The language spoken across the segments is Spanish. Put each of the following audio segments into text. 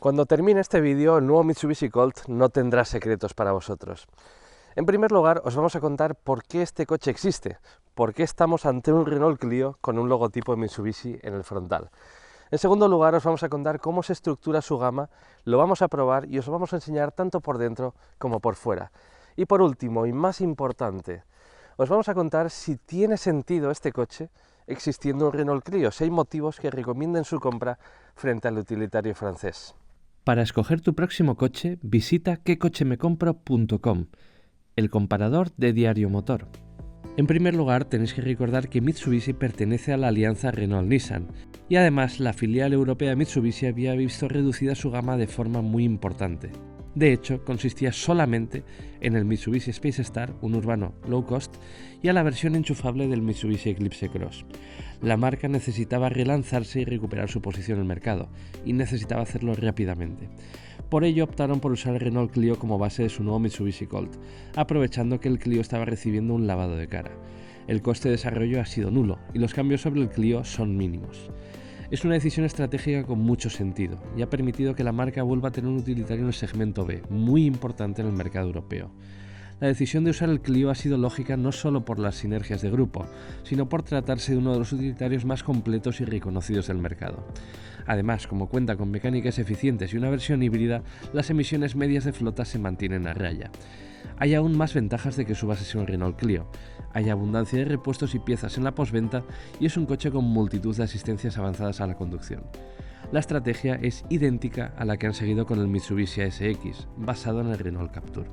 Cuando termine este vídeo, el nuevo Mitsubishi Colt no tendrá secretos para vosotros. En primer lugar, os vamos a contar por qué este coche existe, por qué estamos ante un Renault Clio con un logotipo de Mitsubishi en el frontal. En segundo lugar, os vamos a contar cómo se estructura su gama, lo vamos a probar y os lo vamos a enseñar tanto por dentro como por fuera. Y por último, y más importante, os vamos a contar si tiene sentido este coche existiendo un Renault Clio, si hay motivos que recomienden su compra frente al utilitario francés. Para escoger tu próximo coche, visita quecochemecompro.com, el comparador de Diario Motor. En primer lugar, tenéis que recordar que Mitsubishi pertenece a la alianza Renault-Nissan y además la filial europea Mitsubishi había visto reducida su gama de forma muy importante. De hecho, consistía solamente en el Mitsubishi Space Star, un urbano low cost, y a la versión enchufable del Mitsubishi Eclipse Cross. La marca necesitaba relanzarse y recuperar su posición en el mercado, y necesitaba hacerlo rápidamente. Por ello optaron por usar el Renault Clio como base de su nuevo Mitsubishi Colt, aprovechando que el Clio estaba recibiendo un lavado de cara. El coste de desarrollo ha sido nulo, y los cambios sobre el Clio son mínimos. Es una decisión estratégica con mucho sentido y ha permitido que la marca vuelva a tener un utilitario en el segmento B, muy importante en el mercado europeo. La decisión de usar el Clio ha sido lógica no solo por las sinergias de grupo, sino por tratarse de uno de los utilitarios más completos y reconocidos del mercado. Además, como cuenta con mecánicas eficientes y una versión híbrida, las emisiones medias de flota se mantienen a raya. Hay aún más ventajas de que su base sea un Renault Clio. Hay abundancia de repuestos y piezas en la postventa y es un coche con multitud de asistencias avanzadas a la conducción. La estrategia es idéntica a la que han seguido con el Mitsubishi ASX, basado en el Renault Captur.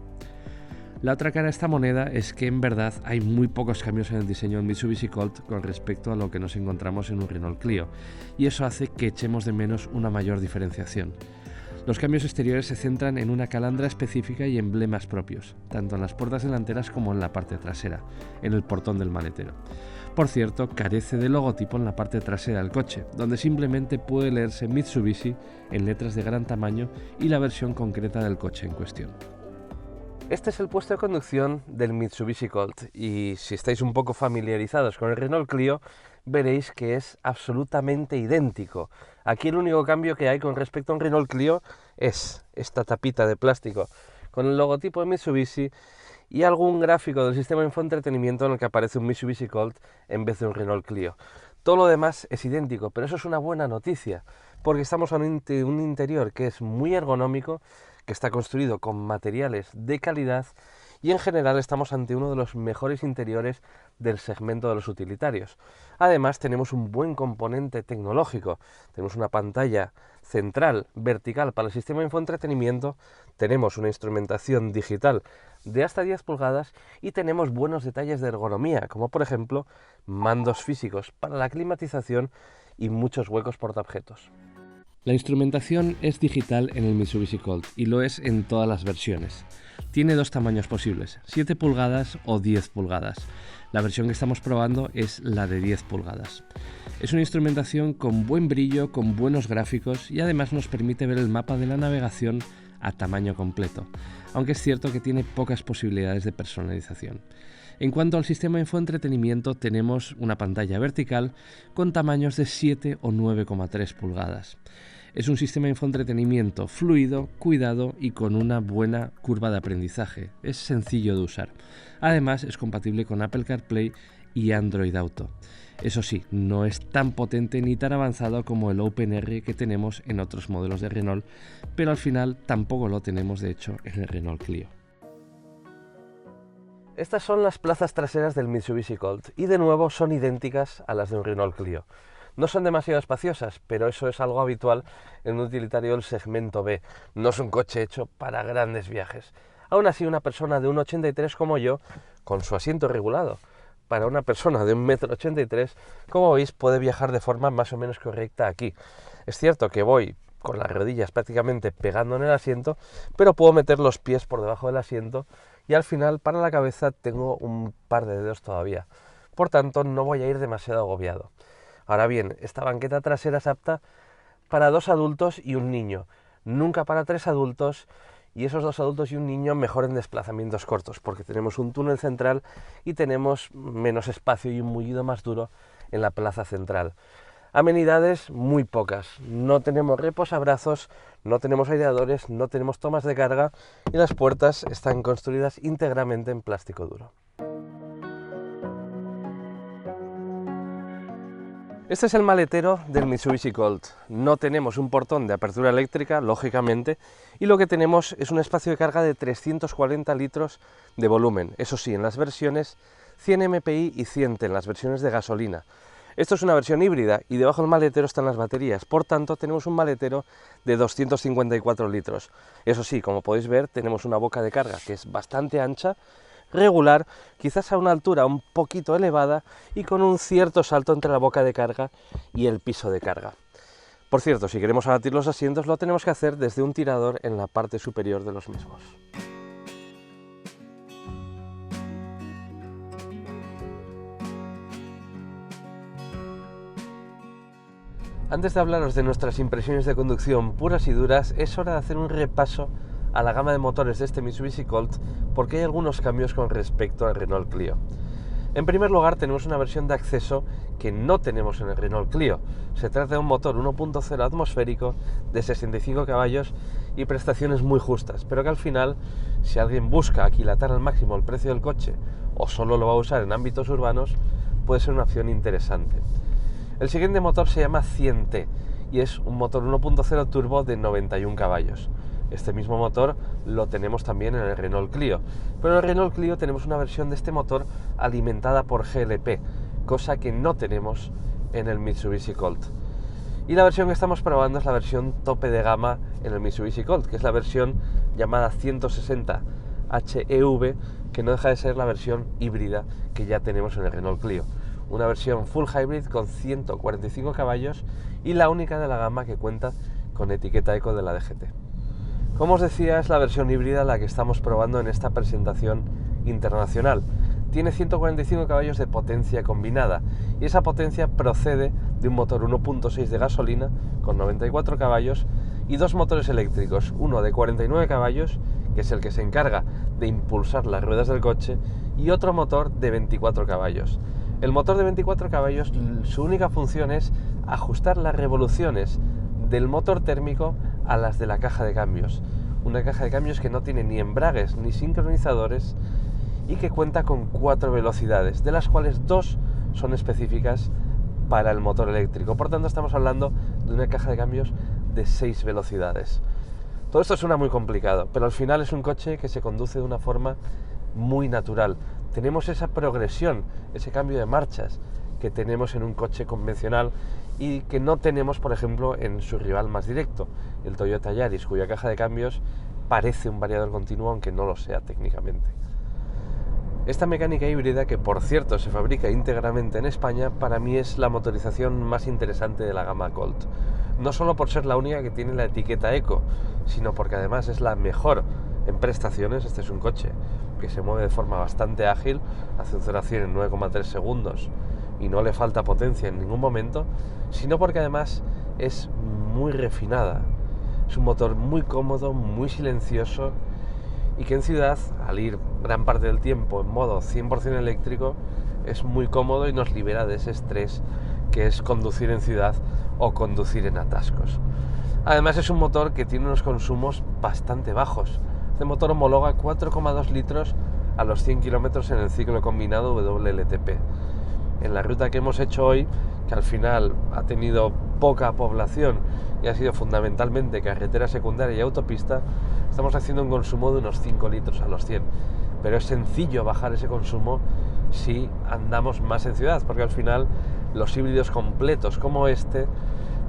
La otra cara de esta moneda es que en verdad hay muy pocos cambios en el diseño del Mitsubishi Colt con respecto a lo que nos encontramos en un Renault Clio, y eso hace que echemos de menos una mayor diferenciación. Los cambios exteriores se centran en una calandra específica y emblemas propios, tanto en las puertas delanteras como en la parte trasera, en el portón del maletero. Por cierto, carece de logotipo en la parte trasera del coche, donde simplemente puede leerse Mitsubishi en letras de gran tamaño y la versión concreta del coche en cuestión. Este es el puesto de conducción del Mitsubishi Colt y si estáis un poco familiarizados con el Renault Clio, veréis que es absolutamente idéntico. Aquí el único cambio que hay con respecto a un Renault Clio es esta tapita de plástico con el logotipo de Mitsubishi y algún gráfico del sistema de infoentretenimiento en el que aparece un Mitsubishi Colt en vez de un Renault Clio. Todo lo demás es idéntico, pero eso es una buena noticia, porque estamos ante un interior que es muy ergonómico, que está construido con materiales de calidad y en general estamos ante uno de los mejores interiores del segmento de los utilitarios. Además tenemos un buen componente tecnológico, tenemos una pantalla central vertical para el sistema de infoentretenimiento, tenemos una instrumentación digital de hasta 10 pulgadas y tenemos buenos detalles de ergonomía, como por ejemplo mandos físicos para la climatización y muchos huecos portaobjetos. La instrumentación es digital en el Mitsubishi Colt y lo es en todas las versiones. Tiene dos tamaños posibles, 7 pulgadas o 10 pulgadas. La versión que estamos probando es la de 10 pulgadas. Es una instrumentación con buen brillo, con buenos gráficos y además nos permite ver el mapa de la navegación a tamaño completo, aunque es cierto que tiene pocas posibilidades de personalización. En cuanto al sistema de infoentretenimiento, tenemos una pantalla vertical con tamaños de 7 o 9,3 pulgadas. Es un sistema de infoentretenimiento fluido, cuidado y con una buena curva de aprendizaje. Es sencillo de usar. Además, es compatible con Apple CarPlay y Android Auto. Eso sí, no es tan potente ni tan avanzado como el OpenR que tenemos en otros modelos de Renault, pero al final tampoco lo tenemos de hecho en el Renault Clio. Estas son las plazas traseras del Mitsubishi Colt y de nuevo son idénticas a las de un Renault Clio. No son demasiado espaciosas, pero eso es algo habitual en un utilitario del segmento B. No es un coche hecho para grandes viajes. Aún así, una persona de 1,83 como yo, con su asiento regulado, para una persona de 1,83 m, como veis, puede viajar de forma más o menos correcta aquí. Es cierto que voy con las rodillas prácticamente pegando en el asiento, pero puedo meter los pies por debajo del asiento y al final para la cabeza tengo un par de dedos todavía. Por tanto, no voy a ir demasiado agobiado. Ahora bien, esta banqueta trasera es apta para 2 adultos y un niño, nunca para 3 adultos, y esos 2 adultos y un niño mejor en desplazamientos cortos, porque tenemos un túnel central y tenemos menos espacio y un mullido más duro en la plaza central. Amenidades muy pocas, no tenemos reposabrazos, no tenemos aireadores, no tenemos tomas de carga y las puertas están construidas íntegramente en plástico duro. Este es el maletero del Mitsubishi Colt. No tenemos un portón de apertura eléctrica, lógicamente, y lo que tenemos es un espacio de carga de 340 litros de volumen. Eso sí, en las versiones 100 MPI y 100 en las versiones de gasolina. Esto es una versión híbrida y debajo del maletero están las baterías, por tanto tenemos un maletero de 254 litros. Eso sí, como podéis ver, tenemos una boca de carga que es bastante ancha, regular, quizás a una altura un poquito elevada y con un cierto salto entre la boca de carga y el piso de carga. Por cierto, si queremos abatir los asientos lo tenemos que hacer desde un tirador en la parte superior de los mismos. Antes de hablaros de nuestras impresiones de conducción puras y duras, es hora de hacer un repaso a la gama de motores de este Mitsubishi Colt porque hay algunos cambios con respecto al Renault Clio. En primer lugar, tenemos una versión de acceso que no tenemos en el Renault Clio. Se trata de un motor 1.0 atmosférico de 65 caballos y prestaciones muy justas, pero que al final, si alguien busca aquilatar al máximo el precio del coche o solo lo va a usar en ámbitos urbanos, puede ser una opción interesante. El siguiente motor se llama 100T y es un motor 1.0 turbo de 91 caballos. Este mismo motor lo tenemos también en el Renault Clio, pero en el Renault Clio tenemos una versión de este motor alimentada por GLP, cosa que no tenemos en el Mitsubishi Colt. Y la versión que estamos probando es la versión tope de gama en el Mitsubishi Colt, que es la versión llamada 160 HEV, que no deja de ser la versión híbrida que ya tenemos en el Renault Clio. Una versión full hybrid con 145 caballos y la única de la gama que cuenta con etiqueta eco de la DGT. Como os decía, es la versión híbrida la que estamos probando en esta presentación internacional. Tiene 145 caballos de potencia combinada y esa potencia procede de un motor 1.6 de gasolina con 94 caballos y dos motores eléctricos, uno de 49 caballos, que es el que se encarga de impulsar las ruedas del coche, y otro motor de 24 caballos. El motor de 24 caballos, su única función es ajustar las revoluciones del motor térmico a las de la caja de cambios. Una caja de cambios que no tiene ni embragues ni sincronizadores y que cuenta con 4 velocidades, de las cuales 2 son específicas para el motor eléctrico. Por tanto, estamos hablando de una caja de cambios de 6 velocidades. Todo esto suena muy complicado, pero al final es un coche que se conduce de una forma muy natural. Tenemos esa progresión, ese cambio de marchas que tenemos en un coche convencional y que no tenemos, por ejemplo, en su rival más directo, el Toyota Yaris, cuya caja de cambios parece un variador continuo, aunque no lo sea técnicamente. Esta mecánica híbrida, que por cierto se fabrica íntegramente en España, para mí es la motorización más interesante de la gama Colt. No solo por ser la única que tiene la etiqueta Eco, sino porque además es la mejor en prestaciones. Este es un coche que se mueve de forma bastante ágil, hace un 0 a 100 en 9,3 segundos y no le falta potencia en ningún momento, sino porque además es muy refinada. Es un motor muy cómodo, muy silencioso y que en ciudad, al ir gran parte del tiempo en modo 100% eléctrico, es muy cómodo y nos libera de ese estrés que es conducir en ciudad o conducir en atascos. Además es un motor que tiene unos consumos bastante bajos. Este motor homologa 4,2 litros a los 100 kilómetros en el ciclo combinado WLTP. En la ruta que hemos hecho hoy, que al final ha tenido poca población y ha sido fundamentalmente carretera secundaria y autopista, estamos haciendo un consumo de unos 5 litros a los 100. Pero es sencillo bajar ese consumo si andamos más en ciudad, porque al final los híbridos completos como este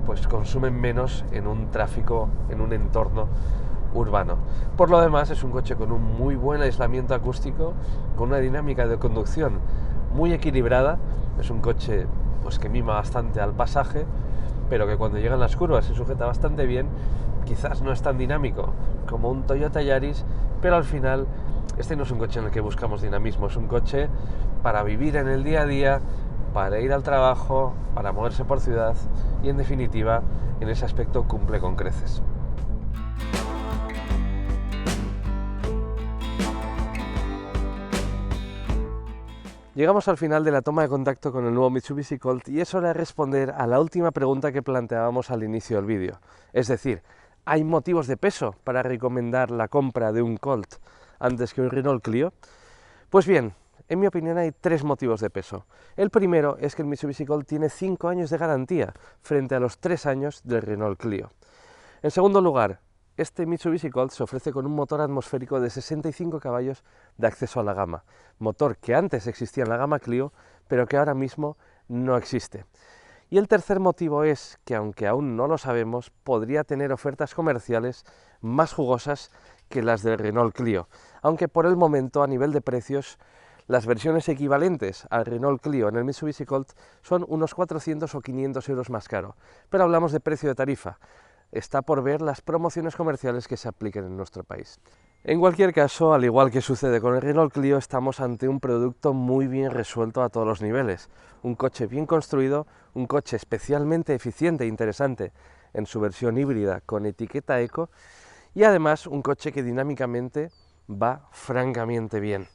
pues consumen menos en un tráfico, en un entorno urbano. Por lo demás, es un coche con un muy buen aislamiento acústico, con una dinámica de conducción muy equilibrada. Es un coche pues que mima bastante al pasaje, pero que cuando llegan las curvas se sujeta bastante bien. Quizás no es tan dinámico como un Toyota Yaris, pero al final este no es un coche en el que buscamos dinamismo, es un coche para vivir en el día a día, para ir al trabajo, para moverse por ciudad y en definitiva en ese aspecto cumple con creces. Llegamos al final de la toma de contacto con el nuevo Mitsubishi Colt y es hora de responder a la última pregunta que planteábamos al inicio del vídeo. Es decir, ¿hay motivos de peso para recomendar la compra de un Colt antes que un Renault Clio? Pues bien, en mi opinión hay 3 motivos de peso. El primero es que el Mitsubishi Colt tiene 5 años de garantía frente a los 3 años del Renault Clio. En segundo lugar, este Mitsubishi Colt se ofrece con un motor atmosférico de 65 caballos de acceso a la gama, motor que antes existía en la gama Clio, pero que ahora mismo no existe. Y el tercer motivo es que, aunque aún no lo sabemos, podría tener ofertas comerciales más jugosas que las del Renault Clio, aunque por el momento a nivel de precios las versiones equivalentes al Renault Clio en el Mitsubishi Colt son unos 400 o 500 euros más caro, pero hablamos de precio de tarifa. Está por ver las promociones comerciales que se apliquen en nuestro país. En cualquier caso, al igual que sucede con el Renault Clio, estamos ante un producto muy bien resuelto a todos los niveles. Un coche bien construido, un coche especialmente eficiente e interesante en su versión híbrida con etiqueta eco y además un coche que dinámicamente va francamente bien.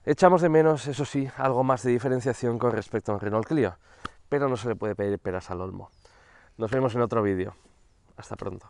Echamos de menos, eso sí, algo más de diferenciación con respecto a un Renault Clio, pero no se le puede pedir peras al olmo. Nos vemos en otro vídeo. Hasta pronto.